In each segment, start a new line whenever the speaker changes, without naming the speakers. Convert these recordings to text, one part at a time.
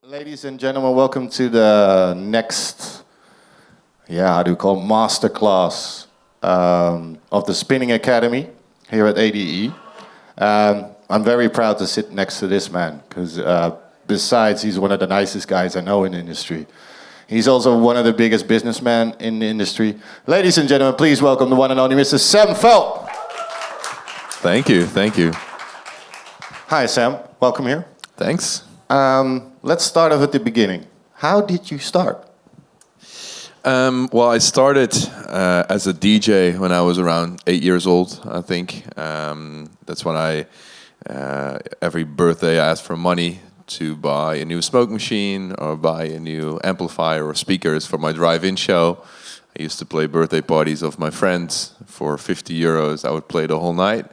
Ladies and gentlemen, welcome to the next, how do you call it, Masterclass of the Spinning Academy here at ADE. I'm very proud to sit next to this man because besides he's one of the nicest guys I know in the industry, he's also one of the biggest businessmen in the industry. Ladies and gentlemen, please welcome the one and only Mr. Sam Feldt.
Thank you, thank you.
Hi Sam, welcome here.
Thanks.
Let's start off at the beginning. How did you start?
Well, I started as a DJ when I was around 8 years old, I think. That's when I, every birthday I asked for money to buy a new smoke machine or buy a new amplifier or speakers for my drive-in show. I used to play birthday parties of my friends for 50 euros. I would play the whole night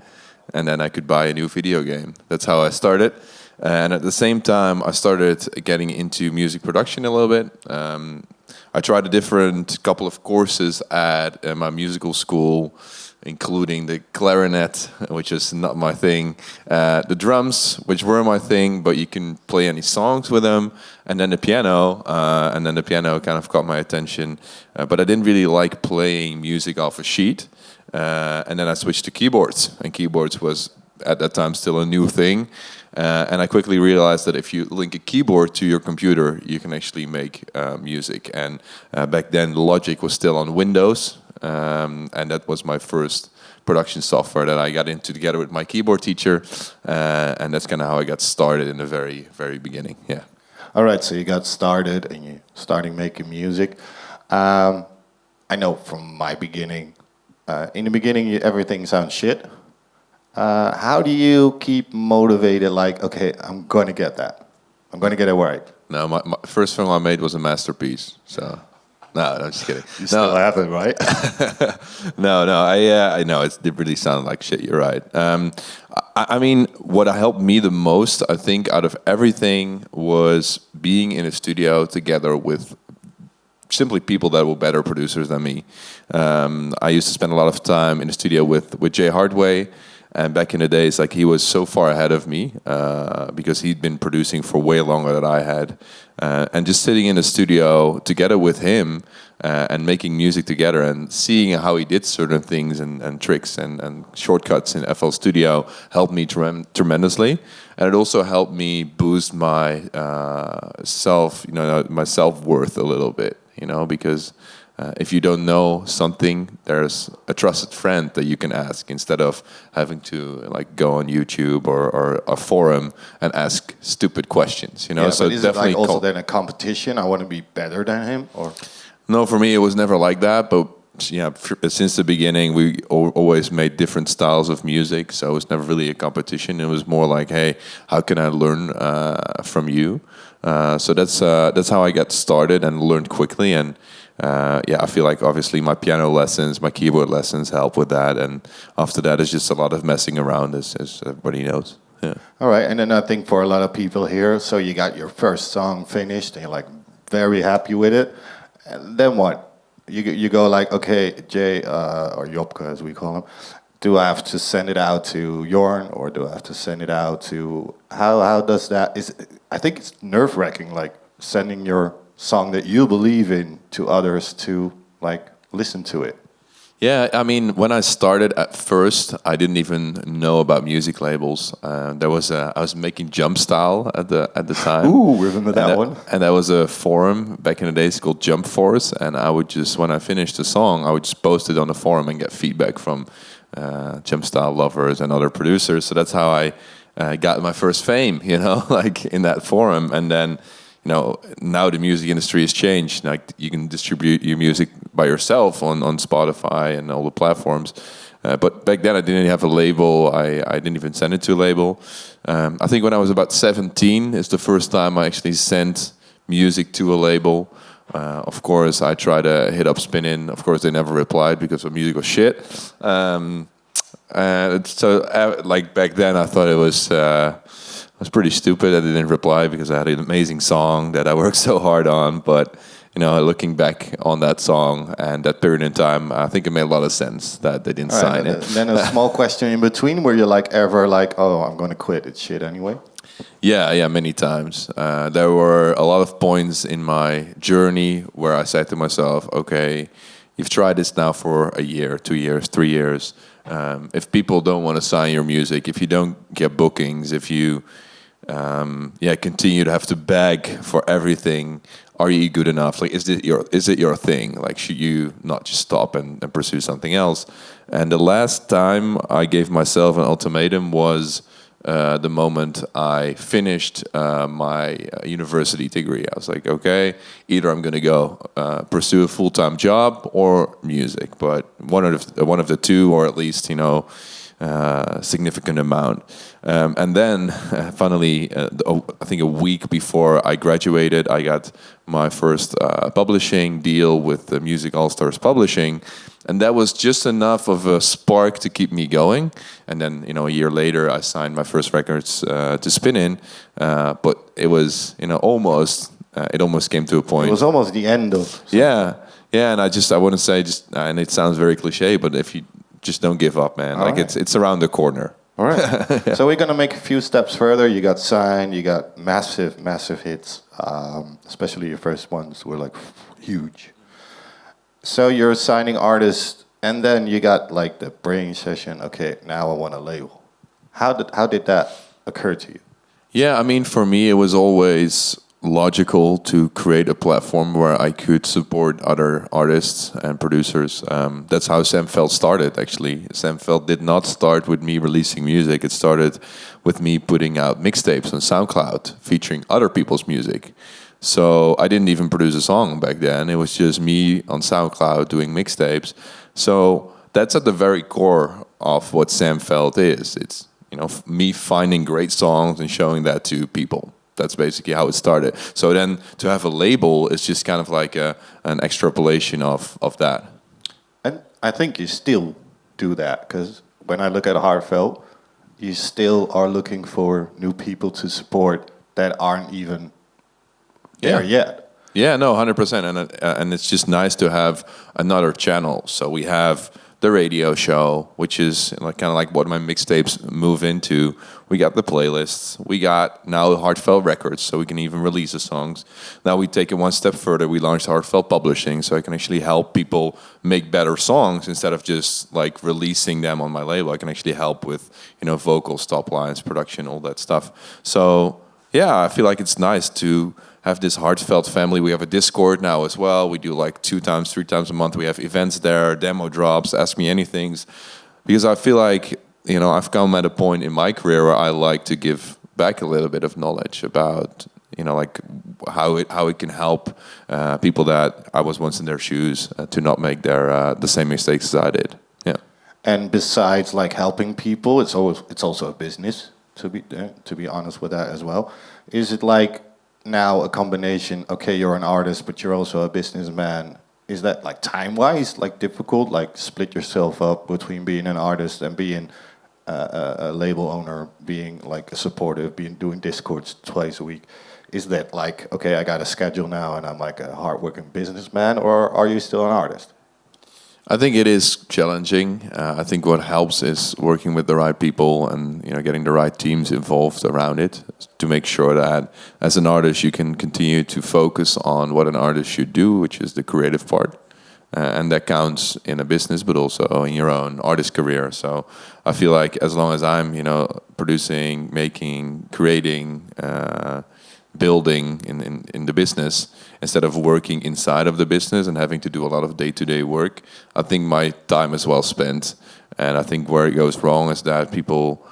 and then I could buy a new video game. That's how I started. And at the same time, I started getting into music production a little bit. I tried a different couple of courses at my musical school, including the clarinet, which is not my thing, the drums, which were my thing, but you can play any songs with them, and then the piano, kind of caught my attention. But I didn't really like playing music off a sheet. And then I switched to keyboards, and keyboards was at that time still a new thing. And I quickly realized that if you link a keyboard to your computer, you can actually make music. And back then, Logic was still on Windows, and that was my first production software that I got into together with my keyboard teacher. And that's kind of how I got started in the very, very beginning. Yeah.
All right, so you got started and you starting making music. I know from my beginning, in the beginning, everything sounds shit. How do you keep motivated? Like, okay, I'm going to get that. I'm going to get it right.
No, my first film I made was a masterpiece. So, no, I'm just kidding.
You still have it, right?
No, I know it really sounded like shit. You're right. I mean, what helped me the most, I think, out of everything was being in a studio together with simply people that were better producers than me. I used to spend a lot of time in the studio with Jay Hardway. And back in the days, like he was so far ahead of me because he'd been producing for way longer than I had. And just sitting in the studio together with him and making music together and seeing how he did certain things and tricks and shortcuts in FL Studio helped me tremendously. And it also helped me boost my my self-worth a little bit, because if you don't know something, there's a trusted friend that you can ask instead of having to go on YouTube or a forum and ask stupid questions.
Yeah,
so
but is
definitely
it also then a competition? I want to be better than him, or
no? For me, it was never like that. But yeah, since the beginning, we always made different styles of music, so it was never really a competition. It was more like, hey, how can I learn from you? So that's how I got started and learned quickly. And I feel like obviously my piano lessons, my keyboard lessons help with that. And after that, it's just a lot of messing around, as everybody knows. Yeah.
All right, and then I think for a lot of people here, so you got your first song finished, and you're like very happy with it. And then what? You go like, okay, Jay or Jopke as we call him. Do I have to send it out to Jorn, or do I have to send it out to how does that? I think it's nerve-wracking, like sending your song that you believe in to others to listen to it.
Yeah, I mean, when I started at first, I didn't even know about music labels. I was making Jump Style at the time.
Ooh, remember that one?
And that was a forum back in the days called Jump Force. And I would just, when I finished the song, I would just post it on the forum and get feedback from Jump Style lovers and other producers. So that's how I got my first fame, in that forum. And then, now the music industry has changed. Like you can distribute your music by yourself on Spotify and all the platforms. But back then I didn't have a label. I didn't even send it to a label. I think when I was about 17 is the first time I actually sent music to a label. Of course, I tried to hit up Spinnin. Of course, they never replied because the music was shit. Back then I thought it was pretty stupid. I didn't reply because I had an amazing song that I worked so hard on. But looking back on that song and that period in time, I think it made a lot of sense that they didn't sign it.
Then a small question in between: were you ever oh, I'm going to quit? It's shit anyway.
Yeah, many times. There were a lot of points in my journey where I said to myself, okay, you've tried this now for a year, 2 years, 3 years. If people don't want to sign your music, if you don't get bookings, if you continue to have to beg for everything, are you good enough? Like, is it your thing? Like, should you not just stop and pursue something else? And the last time I gave myself an ultimatum was the moment I finished my university degree. I was like, okay, either I'm going to go pursue a full-time job or music, but one of the two, or at least, significant amount. And then, finally, I think a week before I graduated, I got my first publishing deal with the Music All Stars Publishing. And that was just enough of a spark to keep me going. And then, a year later, I signed my first records to Spinnin. But it was, almost, it almost came to a point.
It was almost the end of something.
Yeah. And I want to say, and it sounds very cliche, but if you just don't give up, man.
All right.
It's around the corner.
All right. So we're going to make a few steps further. You got signed, you got massive hits. Especially your first ones were like huge. So you're signing artists, and then you got like the brain session. Okay, now I want a label. How did that occur to you?
Yeah, I mean, for me, it was always logical to create a platform where I could support other artists and producers. That's how Sam Feldt started, actually. Sam Feldt did not start with me releasing music. It started with me putting out mixtapes on SoundCloud featuring other people's music. So I didn't even produce a song back then. It was just me on SoundCloud doing mixtapes. So that's at the very core of what Sam Feldt is. It's me finding great songs and showing that to people. That's basically how it started. So then to have a label is just kind of like an extrapolation of that.
And I think you still do that, because when I look at Heartfeldt, you still are looking for new people to support that aren't even there yet.
Yeah, no, 100%. And it's just nice to have another channel. So we have the radio show, which is kind of like what my mixtapes move into. We got the playlists. We got now Heartfeldt Records, so we can even release the songs. Now we take it one step further. We launched Heartfeldt Publishing, so I can actually help people make better songs instead of just like releasing them on my label. I can actually help with vocals, top lines, production, all that stuff. So yeah, I feel like it's nice to have this Heartfeldt family. We have a Discord now as well. We do like 2 times, 3 times a month. We have events there, demo drops, ask me anything. Because I feel like, I've come at a point in my career where I like to give back a little bit of knowledge about, like how it can help people that I was once in their shoes to not make the same mistakes as I did. Yeah.
And besides like helping people, it's also a business, to be honest with that as well. Is it like now a combination, okay, you're an artist, but you're also a businessman? Is that like time-wise like difficult, like split yourself up between being an artist and being a label owner, being like supportive, doing Discords twice a week? Is that like, okay, I got a schedule now and I'm like a hardworking businessman, or are you still an artist?
I think it is challenging. I think what helps is working with the right people and getting the right teams involved around it to make sure that as an artist you can continue to focus on what an artist should do, which is the creative part. And that counts in a business, but also in your own artist career. So I feel like as long as I'm, producing, making, creating, building in the business, instead of working inside of the business and having to do a lot of day-to-day work, I think my time is well spent. And I think where it goes wrong is that people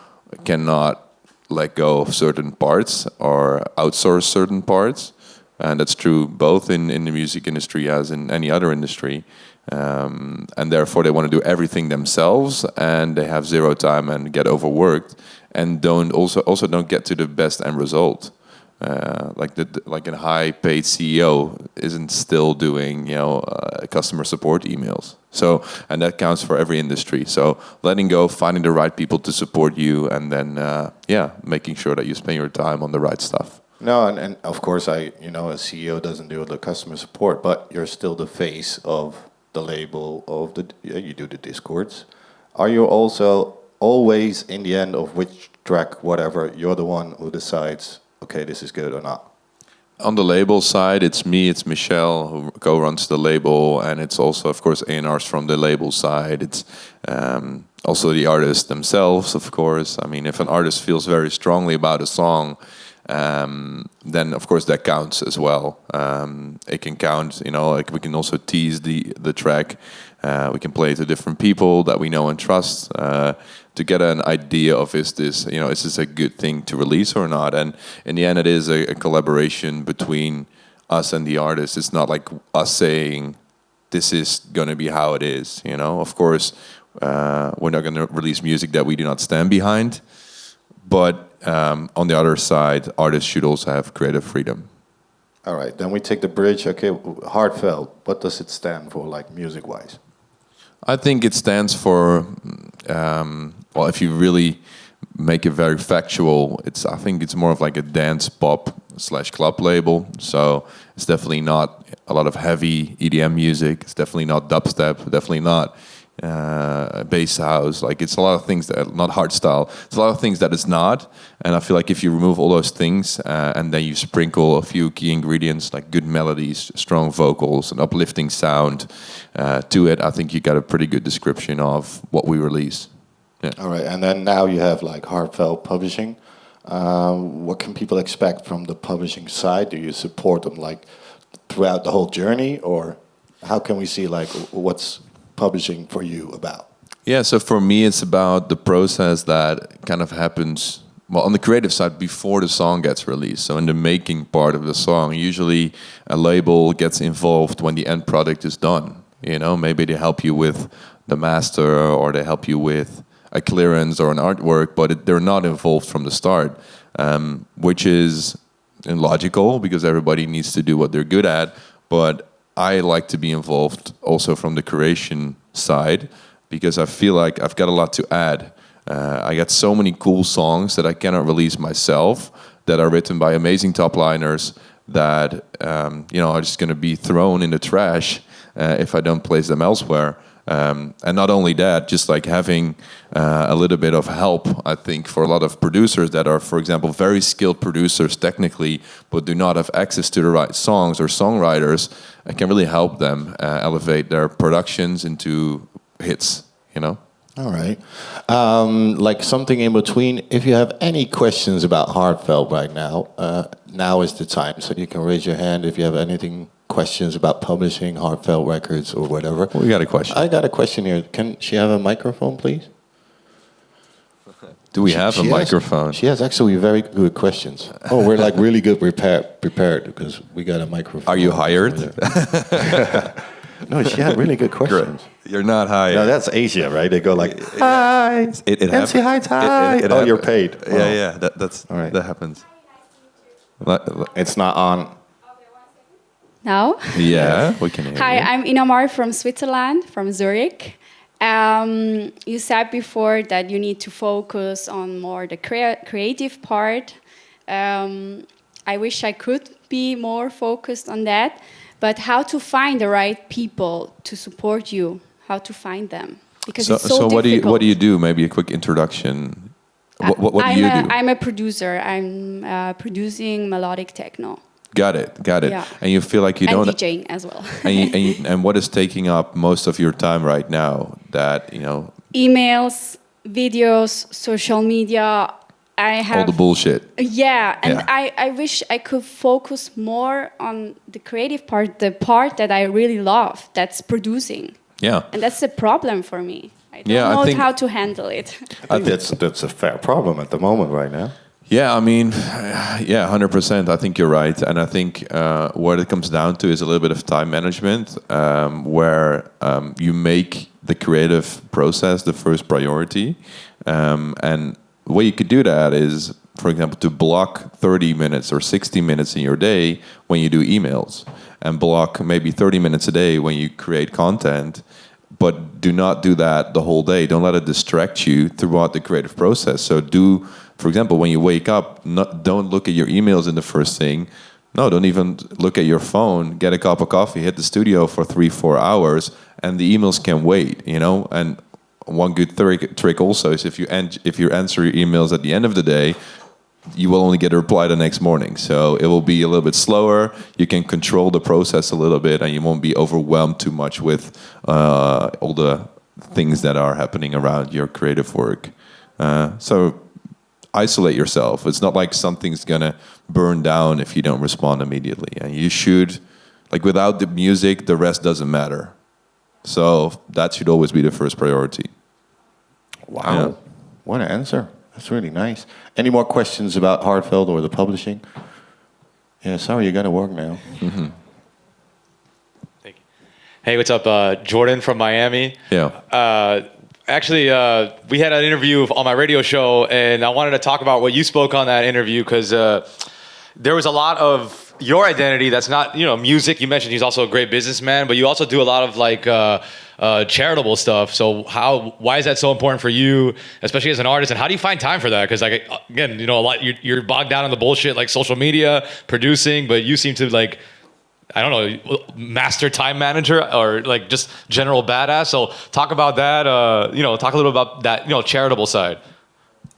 cannot let go of certain parts or outsource certain parts. And that's true both in the music industry as in any other industry. And therefore they want to do everything themselves, and they have zero time and get overworked, and don't get to the best end result. Like a high-paid CEO isn't still doing customer support emails. So, and that counts for every industry. So letting go, finding the right people to support you, and then making sure that you spend your time on the right stuff.
No, and of course a CEO doesn't do the customer support, but you're still the face of the label you do the Discords. Are you also always in the end of which track, whatever, you're the one who decides, okay, this is good or not?
On the label side, it's me, it's Michelle who co-runs the label, and it's also, of course, A&Rs from the label side. It's also the artists themselves, of course. I mean, if an artist feels very strongly about a song, then of course that counts as well. It can count, you know, like we can also tease the track. We can play it to different people that we know and trust to get an idea of is this a good thing to release or not. And in the end, it is a collaboration between us and the artist. It's not like us saying this is going to be how it is. You know, of course, we're not going to release music that we do not stand behind. But on the other side, artists should also have creative freedom.
All right, then we take the bridge. Okay, Heartfeldt, what does it stand for, like music-wise?
I think it stands for, well, if you really make it very factual, I think it's more of like a dance pop / club label. So it's definitely not a lot of heavy EDM music. It's definitely not dubstep. Definitely not bass house. Like it's a lot of things that not hardstyle. It's a lot of things that it's not. And I feel like if you remove all those things and then you sprinkle a few key ingredients like good melodies, strong vocals, an uplifting sound to it, I think you got a pretty good description of what we release. Yeah.
All right, and then now you have like Heartfeldt Publishing. What can people expect from the publishing side? Do you support them like throughout the whole journey, or how can we see like what's publishing for you about?
Yeah, so for me, it's about the process that kind of happens, well, on the creative side before the song gets released. So in the making part of the song, usually a label gets involved when the end product is done. You know, maybe they help you with the master or they help you with a clearance or an artwork, but they're not involved from the start, which is illogical because everybody needs to do what they're good at. But I like to be involved also from the creation side because I feel like I've got a lot to add. I got so many cool songs that I cannot release myself that are written by amazing top liners that are just going to be thrown in the trash if I don't place them elsewhere. And not only that, just like having a little bit of help, I think, for a lot of producers that are, for example, very skilled producers technically, but do not have access to the right songs or songwriters, I can really help them elevate their productions into hits, you know?
All right. Like something in between, if you have any questions about Heartfeldt right now, now is the time. So you can raise your hand if you have anything questions about publishing Heartfeldt Records or whatever.
We got a question.
I got a question here. Can she have a microphone, please?
Do we have a microphone?
She has actually very good questions. Oh, we're like really good prepared because we got a microphone.
Are you hired?
No, she had really good questions.
Great. You're not hired.
No, that's Asia, right? They go like, hi, MC Heights, hi. Oh, you're paid.
Yeah, that's
all right.
That happens.
It's not on.
Now?
Yeah, we can hear
Hi,
you.
I'm Inamar from Switzerland, from Zurich. You said before that you need to focus on more the creative part. I wish I could be more focused on that. But how to find the right people to support you? How to find them? Because it's so difficult.
what do you do? Maybe a quick introduction. What do you do?
I'm a producer. I'm producing melodic techno.
Got it.
Yeah.
And you feel like you
and
don't...
DJing as well.
and what is taking up most of your time right now? That,
Emails, videos, social media. I have
all the bullshit.
Yeah, and I wish I could focus more on the creative part, the part that I really love, that's producing.
Yeah.
And that's a problem for me. I don't know how to handle it.
I think that's a fair problem at the moment right now.
Yeah, I mean, 100%. I think you're right. And I think what it comes down to is a little bit of time management, where you make the creative process the first priority. And the way you could do that is, for example, to block 30 minutes or 60 minutes in your day when you do emails, and block maybe 30 minutes a day when you create content, but do not do that the whole day. Don't let it distract you throughout the creative process. So do, for example, when you wake up, don't look at your emails in the first thing. No, don't even look at your phone. Get a cup of coffee, hit the studio for 3-4 hours, and the emails can wait, And one good trick also is if you answer your emails at the end of the day, you will only get a reply the next morning. So it will be a little bit slower. You can control the process a little bit, and you won't be overwhelmed too much with all the things that are happening around your creative work. So isolate yourself. It's not like something's gonna burn down if you don't respond immediately. And you should, like, without the music, the rest doesn't matter. So that should always be the first priority.
Wow,
Yeah.
What an answer. That's really nice. Any more questions about Heartfeldt or the publishing? Yeah, sorry, you got to work now.
Mm-hmm.
Thank you. Hey, what's up? Jordan from Miami.
Yeah.
Actually, we had an interview on my radio show, and I wanted to talk about what you spoke on that interview, because there was a lot of your identity that's not, music. You mentioned he's also a great businessman, but you also do a lot of like charitable stuff. So why is that so important for you, especially as an artist? And how do you find time for that? Because like, again, a lot, you're bogged down in the bullshit, like social media, producing, but you seem to like, I don't know, master time manager or like just general badass. So talk about that, talk a little about that, charitable side.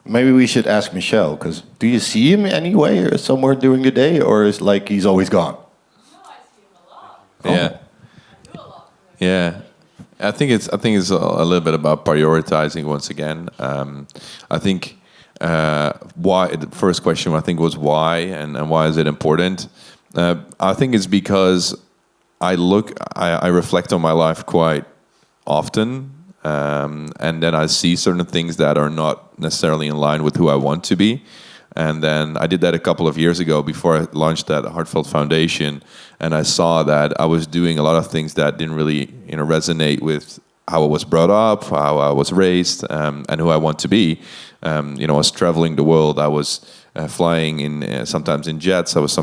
Maybe we should ask Michel, because do you see him anyway or somewhere during the day, or is like he's always gone?
No, I see him a lot.
Yeah.
I do a lot.
Yeah, I think it's a little bit about prioritizing once again. I think why the first question I think was why and why is it important? I think it's because I reflect on my life quite often, and then I see certain things that are not necessarily in line with who I want to be. And then I did that a couple of years ago before I launched that Heartfeldt Foundation, and I saw that I was doing a lot of things that didn't really, resonate with how I was brought up, how I was raised, and who I want to be. I was traveling the world. I was flying in sometimes in jets. I was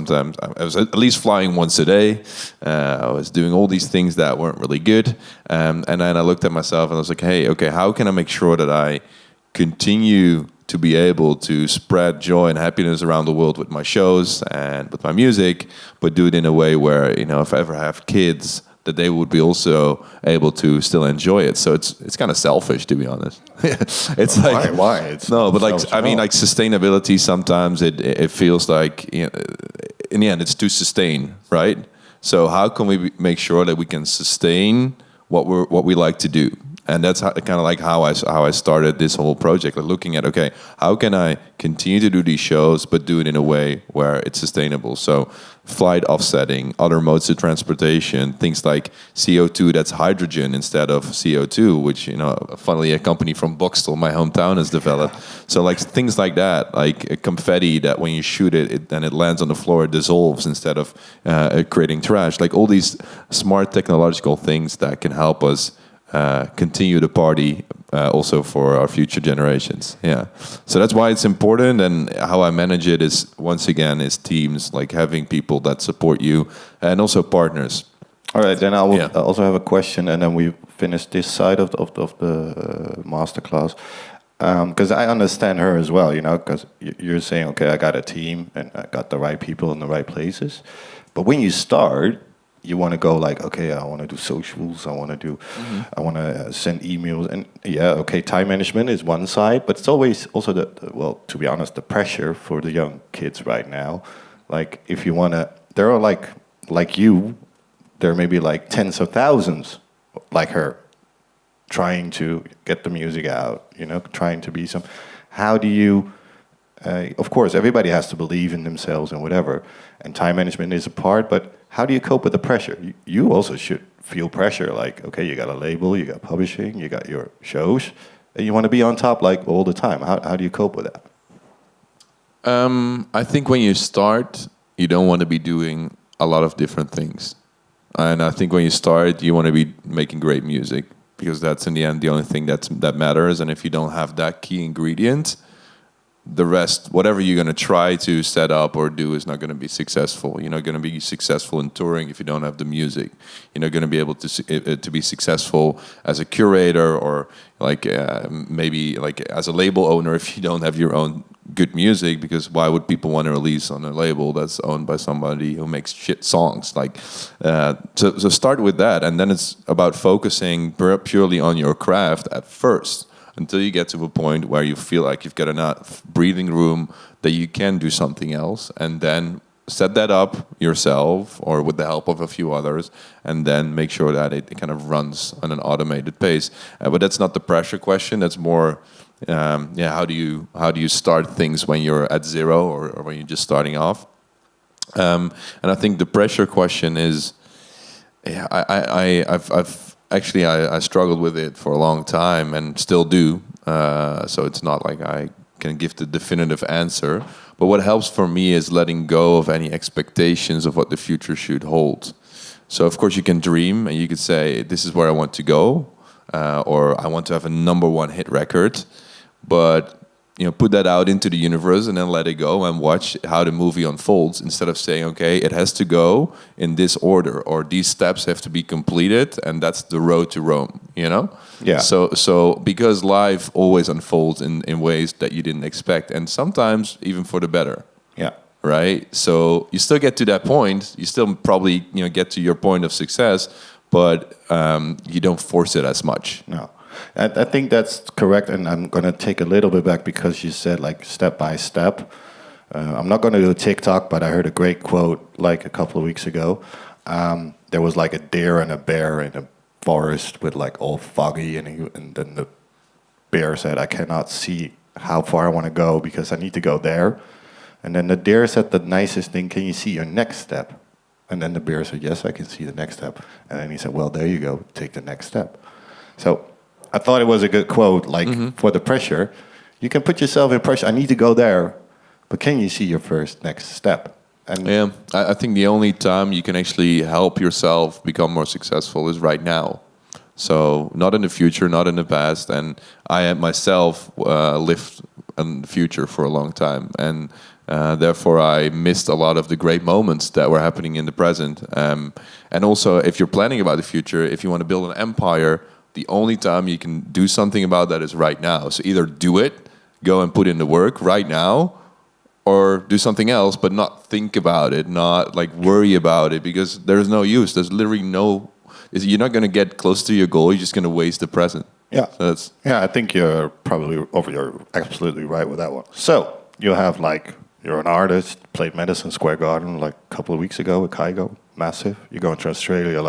at least flying once a day. I was doing all these things that weren't really good. And then I looked at myself and I was like, hey, okay, how can I make sure that I continue to be able to spread joy and happiness around the world with my shows and with my music, but do it in a way where, if I ever have kids, that they would be also able to still enjoy it. So it's kind of selfish, to be honest. It's like
Why? It's
no, but like
selfish
I mean,
at all.
like sustainability. Sometimes it feels like in the end it's to sustain, right? So how can we make sure that we can sustain what we like to do? And that's kind of like how I started this whole project, like looking at, okay, how can I continue to do these shows, but do it in a way where it's sustainable? So flight offsetting, other modes of transportation, things like CO2 that's hydrogen instead of CO2, which, funnily a company from Boxtel, my hometown, has developed. So like things like that, like a confetti that when you shoot it and it lands on the floor, it dissolves instead of creating trash. Like all these smart technological things that can help us continue the party also for our future generations. Yeah. So that's why it's important, and how I manage it is, once again, is teams, like having people that support you and also partners.
All right, then I will
Yeah.
also have a question, and then we finish this side of the masterclass. Because I understand her as well, because you're saying, okay, I got a team and I got the right people in the right places. But when you start, you want to go like, okay, I want to do socials, I want to send emails, and time management is one side, but it's always also to be honest, the pressure for the young kids right now. Like, if you want to, there are like you, there may be like tens of thousands like her, trying to get the music out, trying to be some. How do you? Of course, everybody has to believe in themselves and whatever, and time management is a part, but how do you cope with the pressure? You also should feel pressure, like, okay, you got a label, you got publishing, you got your shows, and you want to be on top like all the time. How do you cope with that?
I think when you start, you don't want to be doing a lot of different things. And I think when you start, you want to be making great music, because that's in the end the only thing that matters. And if you don't have that key ingredient, the rest, whatever you're going to try to set up or do, is not going to be successful. You're not going to be successful in touring if you don't have the music. You're not going to be able to be successful as a curator, or like maybe like as a label owner if you don't have your own good music, because why would people want to release on a label that's owned by somebody who makes shit songs? Like, so start with that, and then it's about focusing purely on your craft at first, until you get to a point where you feel like you've got enough breathing room that you can do something else, and then set that up yourself or with the help of a few others, and then make sure that it kind of runs on an automated pace. But that's not the pressure question. That's more, how do you start things when you're at zero, or when you're just starting off? And I think the pressure question is, I struggled with it for a long time and still do. So it's not like I can give the definitive answer. But what helps for me is letting go of any expectations of what the future should hold. So of course you can dream and you could say, this is where I want to go, or I want to have a #1 hit record. But put that out into the universe and then let it go and watch how the movie unfolds, instead of saying, okay, it has to go in this order, or these steps have to be completed, and that's the road to Rome, Yeah. So because life always unfolds in ways that you didn't expect, and sometimes even for the better.
Yeah.
Right? So you still get to that point. You still probably, get to your point of success, but you don't force it as much.
No. I think that's correct, and I'm going to take a little bit back because you said like step by step. I'm not going to do a TikTok, but I heard a great quote like a couple of weeks ago. There was like a deer and a bear in a forest with like all foggy, and then the bear said, I cannot see how far I want to go because I need to go there. And then the deer said the nicest thing, can you see your next step? And then the bear said, yes, I can see the next step. And then he said, well, there you go, take the next step. So I thought it was a good quote, like for the pressure. You can put yourself in pressure. I need to go there, but can you see your first next step? And
yeah, I think the only time you can actually help yourself become more successful is right now. So not in the future, not in the past. And I myself lived in the future for a long time. And therefore, I missed a lot of the great moments that were happening in the present. And also, if you're planning about the future, if you want to build an empire, the only time you can do something about that is right now. So either do it, go and put in the work right now, or do something else, but not think about it, not like worry about it, because there's no use. There's literally you're not going to get close to your goal. You're just going to waste the present.
Yeah.
So
I think you're absolutely right with that one. So you have you're an artist, played Madison Square Garden like a couple of weeks ago with Kygo, massive. You're going to Australia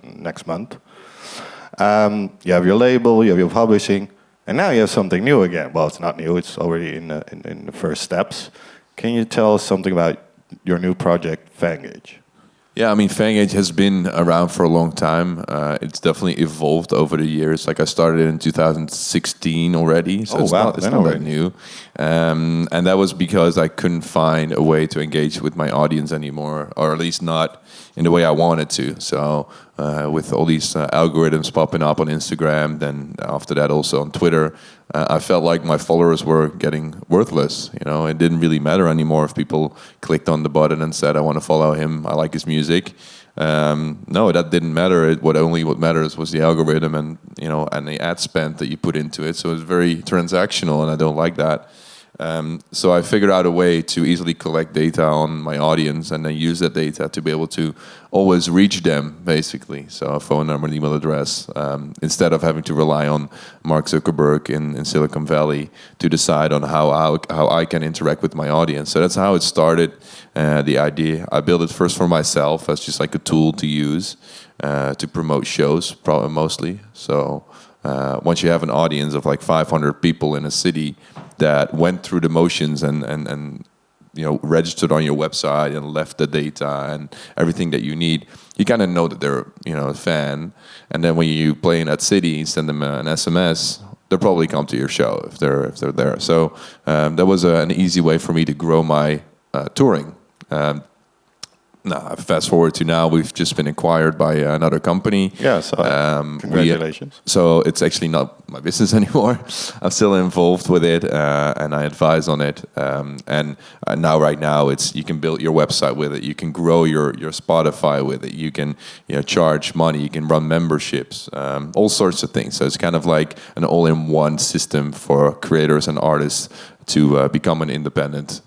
next month. You have your label, you have your publishing, and now you have something new again. Well, it's not new; it's already in the first steps. Can you tell us something about your new project, Fangage?
Yeah, I mean, Fangage has been around for a long time. It's definitely evolved over the years. Like I started in 2016 already, so it's not that new. And that was because I couldn't find a way to engage with my audience anymore, or at least not in the way I wanted to. So with all these algorithms popping up on Instagram, then after that also on Twitter, I felt like my followers were getting worthless. It didn't really matter anymore if people clicked on the button and said, I want to follow him, I like his music. No, that didn't matter. What matters was the algorithm and the ad spend that you put into it. So it's very transactional, and I don't like that. So I figured out a way to easily collect data on my audience and then use that data to be able to always reach them, basically. So a phone number, an email address, instead of having to rely on Mark Zuckerberg in Silicon Valley to decide on how I can interact with my audience. So that's how it started, the idea. I built it first for myself as just like a tool to use to promote shows, mostly. So once you have an audience of like 500 people in a city that went through the motions and registered on your website and left the data and everything that you need, you kind of know that they're a fan. And then when you play in that city, send them an SMS, they'll probably come to your show if they're there. So that was an easy way for me to grow my touring. No, fast forward to now, we've just been acquired by another company.
Yeah, so congratulations.
So it's actually not my business anymore. I'm still involved with it, and I advise on it. And now, right now, it's you can build your website with it. You can grow your Spotify with it. You can charge money. You can run memberships, all sorts of things. So it's kind of like an all-in-one system for creators and artists to become an independent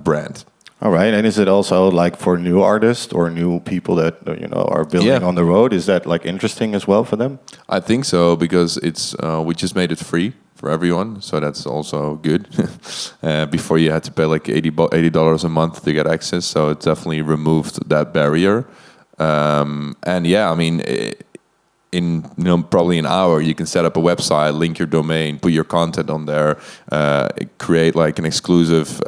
brand.
All right, and is it also like for new artists or new people that are building on the road? Is that like interesting as well for them?
I think so, because it's we just made it free for everyone, so that's also good. Before you had to pay like $80 a month to get access, so it definitely removed that barrier. And yeah, I mean, in probably an hour, you can set up a website, link your domain, put your content on there, create like an exclusive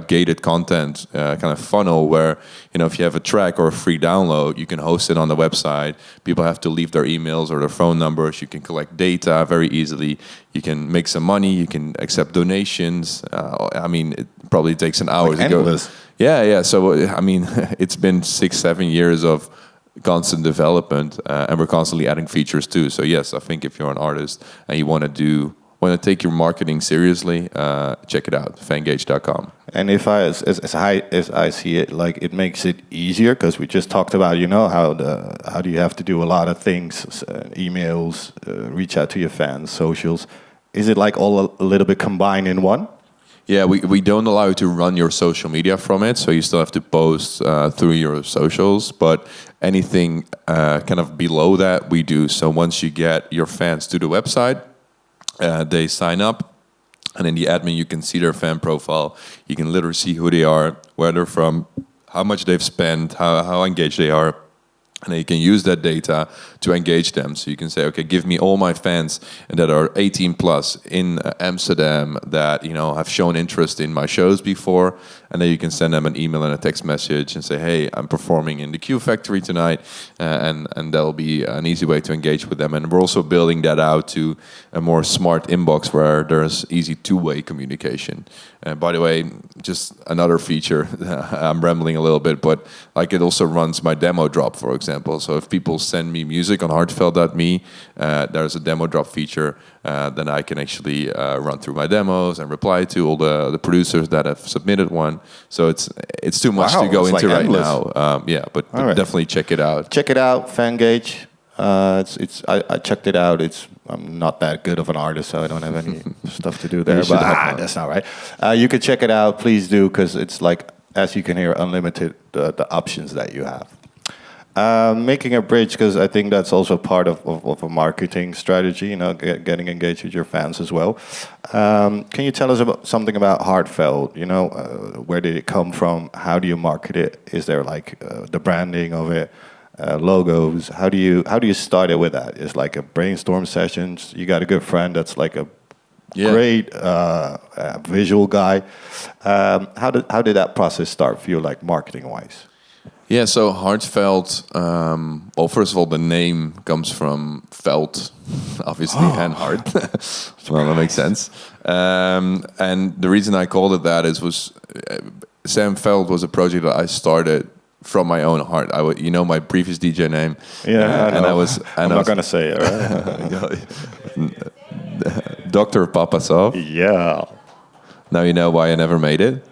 gated content kind of funnel where if you have a track or a free download, you can host it on the website. People have to leave their emails or their phone numbers. You can collect data very easily. You can make some money. You can accept donations. I mean, it probably takes an hour to go. Yeah. So I mean, it's been 6-7 years of constant development, and we're constantly adding features too. So yes, I think if you're an artist and you want to take your marketing seriously, check it out, fangage.com.
And if as I see it, like it makes it easier, because we just talked about how do you have to do a lot of things, emails, reach out to your fans, socials. Is it like all a little bit combined in one?
Yeah, we don't allow you to run your social media from it, so you still have to post through your socials, but anything kind of below that we do. So once you get your fans to the website, they sign up, and in the admin you can see their fan profile. You can literally see who they are, where they're from, how much they've spent, how engaged they are. And then you can use that data to engage them. So you can say, okay, give me all my fans that are 18 plus in Amsterdam that have shown interest in my shows before. And then you can send them an email and a text message and say, hey, I'm performing in the Q Factory tonight. And that'll be an easy way to engage with them. And we're also building that out to a more smart inbox where there's easy two-way communication. And by the way, just another feature, I'm rambling a little bit, but like it also runs my demo drop, for example. So if people send me music on heartfeldt.me, there's a demo drop feature. Then I can actually run through my demos and reply to all the producers that have submitted one. So it's too much to go into right now. But definitely check it out.
Check it out, Fangage. I checked it out. I'm not that good of an artist, so I don't have any stuff to do there. But that's not right. You can check it out. Please do, because it's like, as you can hear, unlimited the options that you have. Making a bridge, because I think that's also part of a marketing strategy. Getting engaged with your fans as well. Can you tell us something about Heartfeldt? Where did it come from? How do you market it? Is there like the branding of it? Logos. How do you start it with that? It's like a brainstorm sessions. You got a good friend that's like a great visual guy. How did that process start for you, like marketing wise?
Yeah, so Heartfeldt. Well, first of all, the name comes from Feldt, obviously, and heart. Well, that makes sense. And the reason I called it that was Sam Feldt was a project that I started from my own heart. My previous DJ name.
Yeah,
and
I'm not gonna say it. Right?
Dr. Papasov.
Yeah.
Now you know why I never made it.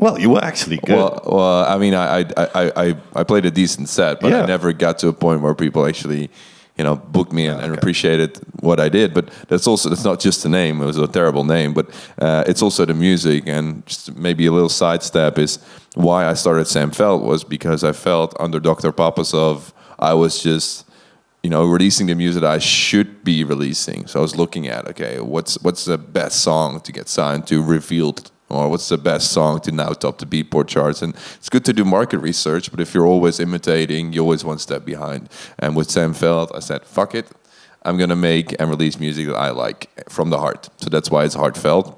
Well, you were actually good.
Well, I mean, I played a decent set, but I never got to a point where people actually, booked me and appreciated what I did. But that's not just the name. It was a terrible name, but it's also the music. And just maybe a little sidestep is why I started Sam Feldt was because I felt under Dr. Papasov, I was just, releasing the music that I should be releasing. So I was looking at, okay, what's the best song to get signed to Revealed? Or what's the best song to now top the Beatport charts? And it's good to do market research, but if you're always imitating, you're always one step behind. And with Sam Feldt, I said, fuck it. I'm going to make and release music that I like from the heart. So that's why it's Heartfeldt.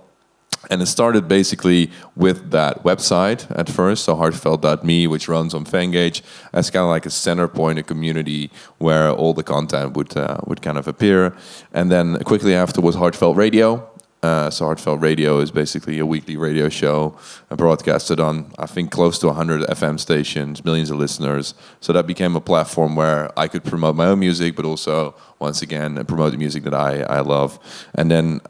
And it started basically with that website at first, so heartfeldt.me, which runs on Fangage, as kind of like a center point, a community where all the content would kind of appear. And then quickly after was Heartfeldt Radio, So Heartfeldt Radio is basically a weekly radio show broadcasted on, I think, close to 100 FM stations, millions of listeners. So that became a platform where I could promote my own music, but also, once again, promote the music that I love. And then,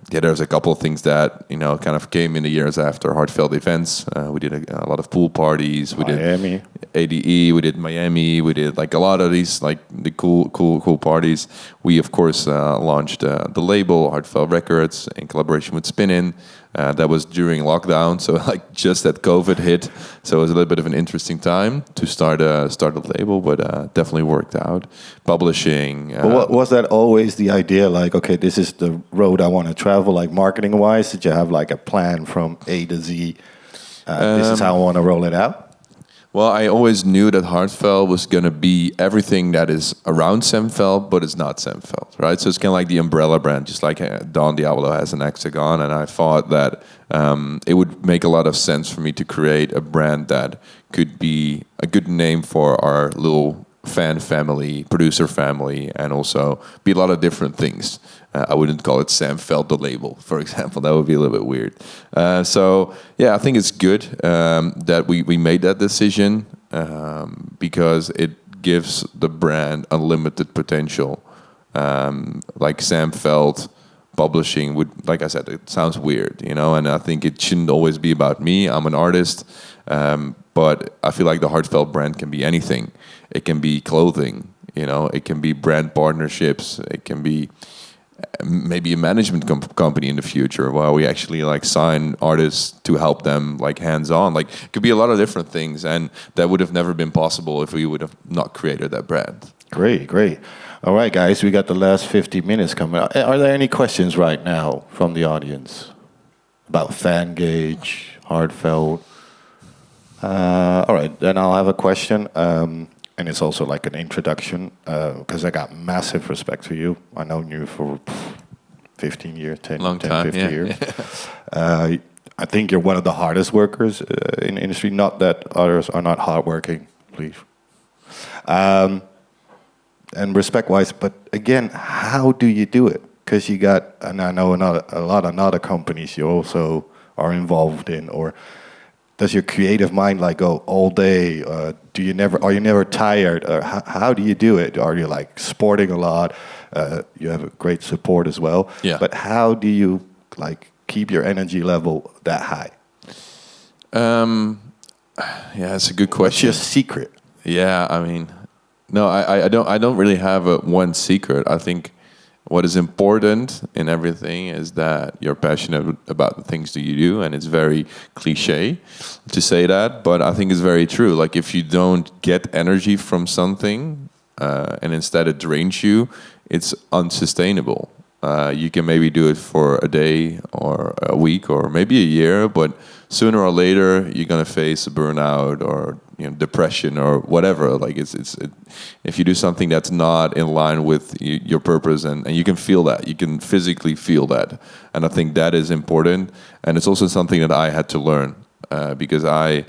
there's a couple of things that, kind of came in the years after Heartfeldt events. We did a lot of pool parties. We
Miami.
did ADE, we did Miami, we did like a lot of these, like the cool parties. We, of course, launched the label, Heartfeldt Records, in collaboration with Spinnin. That was during lockdown, so like just that COVID hit. So it was a little bit of an interesting time to start a label, but definitely worked out. Publishing.
But was that always the idea? Like, okay, this is the road I want to travel. Like marketing wise, did you have like a plan from A to Z? This is how I want to roll it out.
Well, I always knew that Heartfeldt was going to be everything that is around Sam Feldt, but it's not Sam Feldt, right? So it's kind of like the umbrella brand, just like Don Diablo has an hexagon. And I thought that it would make a lot of sense for me to create a brand that could be a good name for our little fan family, producer family, and also be a lot of different things. I wouldn't call it Sam Feldt the label, for example. That would be a little bit weird. So yeah, I think it's good that we made that decision because it gives the brand unlimited potential. Like Sam Feldt Publishing would, like I said, it sounds weird, and I think it shouldn't always be about me. I'm an artist, but I feel like the Heartfeldt brand can be anything. It can be clothing, it can be brand partnerships, it can be maybe a management company in the future where we actually like sign artists to help them like hands-on. Like it could be a lot of different things, and that would have never been possible if we would have not created that brand.
Great. All right, guys, we got the last 50 minutes coming up. Are there any questions right now from the audience about Fangage, Heartfeldt? All right, then I'll have a question. And it's also like an introduction, because I got massive respect for you. I've known you for 15 years, 10,
Long
10
time,
50
yeah.
years. I think you're one of the hardest workers in the industry. Not that others are not hardworking, please. And respect-wise, but again, how do you do it? Because you got, and I know a lot of other companies you also are involved in, or does your creative mind like go all day? Are you never tired? Or how do you do it? Are you like sporting a lot? You have a great support as well.
Yeah.
But how do you like keep your energy level that high?
Yeah, it's a good
What's
question.
your secret?
Yeah, I mean, no, I don't really have one secret. I think what is important in everything is that you're passionate about the things that you do, and it's very cliche to say that, but I think it's very true. Like if you don't get energy from something, and instead it drains you, it's unsustainable. You can maybe do it for a day or a week or maybe a year, but sooner or later you're gonna face a burnout or depression or whatever. Like if you do something that's not in line with your purpose, and you can feel that, you can physically feel that, and I think that is important. And it's also something that I had to learn because I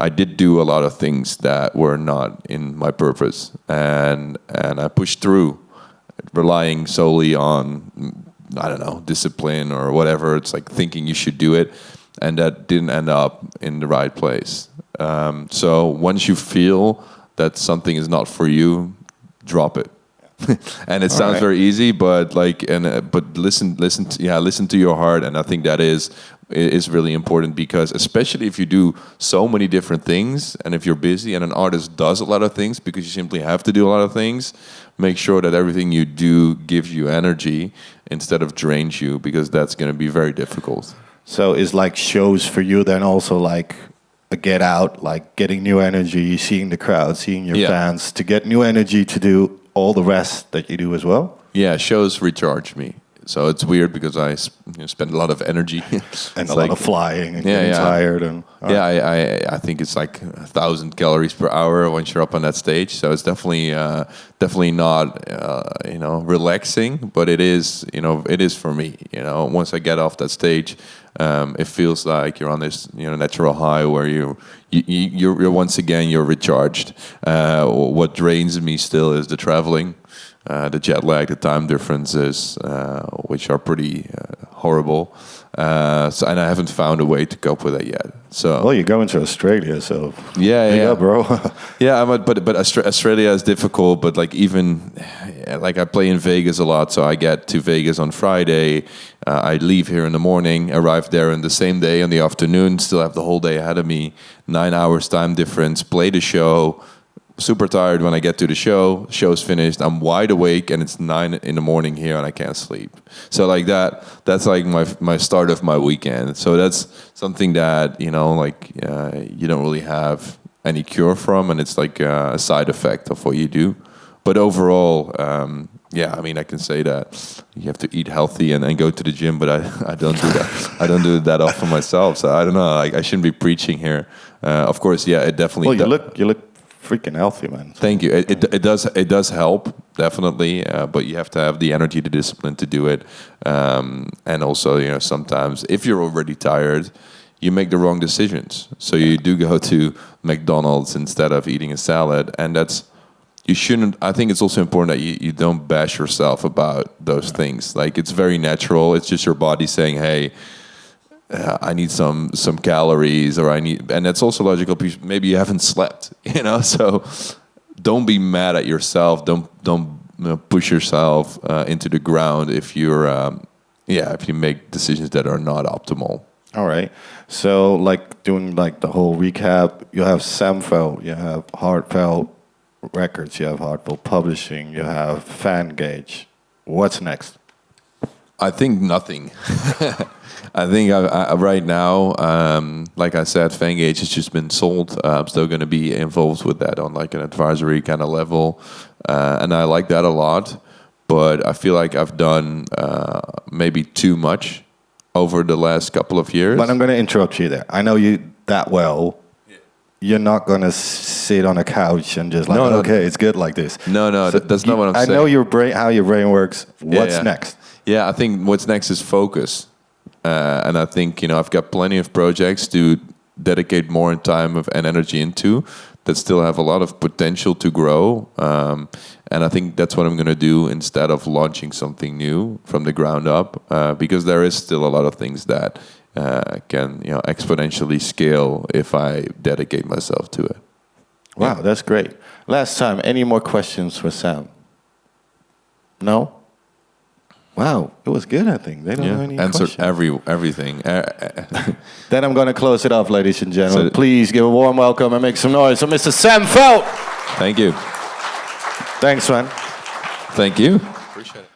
did do a lot of things that were not in my purpose, and I pushed through, relying solely on, I don't know, discipline or whatever. It's like thinking you should do it, and that didn't end up in the right place. So once you feel that something is not for you, drop it. And it sounds very easy, but but listen to your heart, and I think that is really important, because especially if you do so many different things, and if you're busy, and an artist does a lot of things because you simply have to do a lot of things, make sure that everything you do gives you energy instead of drains you, because that's going to be very difficult.
So is like shows for you then also like a get out, like getting new energy, seeing the crowd, seeing your fans, to get new energy to do all the rest that you do as well?
Yeah, shows recharge me. So it's weird because I spend a lot of energy
and a lot of flying and getting tired. And
I think it's like 1,000 calories per hour once you're up on that stage. So it's definitely not relaxing, but it is for me. Once I get off that stage, it feels like you're on this natural high where you're once again you're recharged. What drains me still is the traveling. The jet lag, the time differences, which are pretty horrible. And I haven't found a way to cope with it yet. So
Well, you're going to Australia, so
yeah,
bro.
yeah. But Australia is difficult. But like even like I play in Vegas a lot, so I get to Vegas on Friday. I leave here in the morning, arrive there in the same day in the afternoon. Still have the whole day ahead of me. 9 hours time difference. Play the show. Super tired when I get to the show. Show's finished. I'm wide awake, and it's 9 in the morning here, and I can't sleep. So like that's like my start of my weekend. So that's something that you don't really have any cure from, and it's like a side effect of what you do. But overall, I mean, I can say that you have to eat healthy and go to the gym, but I don't do that. I don't do it that often myself. So I don't know. I shouldn't be preaching here. Of course, yeah, it definitely.
Well, you look freaking healthy, man.
Thank you. It does help definitely, but you have to have the energy, the discipline to do it, and also sometimes if you're already tired, you make the wrong decisions. So you do go to McDonald's instead of eating a salad, and you shouldn't. I think it's also important that you don't bash yourself about those things. Like it's very natural. It's just your body saying, "Hey, I need some calories," and that's also logical. Maybe you haven't slept, So don't be mad at yourself. Don't push yourself into the ground if if you make decisions that are not optimal.
All right. So, like doing like the whole recap, you have Sam Feldt, you have Heartfeldt Records, you have Heartfeldt Publishing, you have Fangage. What's next?
I think nothing. I think right now, like I said, Fangage has just been sold. I'm still going to be involved with that on like an advisory kind of level, and I like that a lot. But I feel like I've done maybe too much over the last couple of years.
But I'm going to interrupt you there. I know you that well. You're not going to sit on a couch and just like, okay, it's good like this.
No, that's not what I'm saying.
I know how your brain works. What's next?
Yeah, I think what's next is focus. And I think, I've got plenty of projects to dedicate more time and energy into that still have a lot of potential to grow. And I think that's what I'm going to do instead of launching something new from the ground up, because there is still a lot of things that can exponentially scale if I dedicate myself to it.
Wow, that's great. Last time, any more questions for Sam? No? Wow, it was good, I think. They don't have any
answered
questions.
everything.
Then I'm going to close it off, ladies and gentlemen. Please give a warm welcome and make some noise for Mr. Sam Feldt.
Thank you.
Thanks, man.
Thank you. Appreciate it.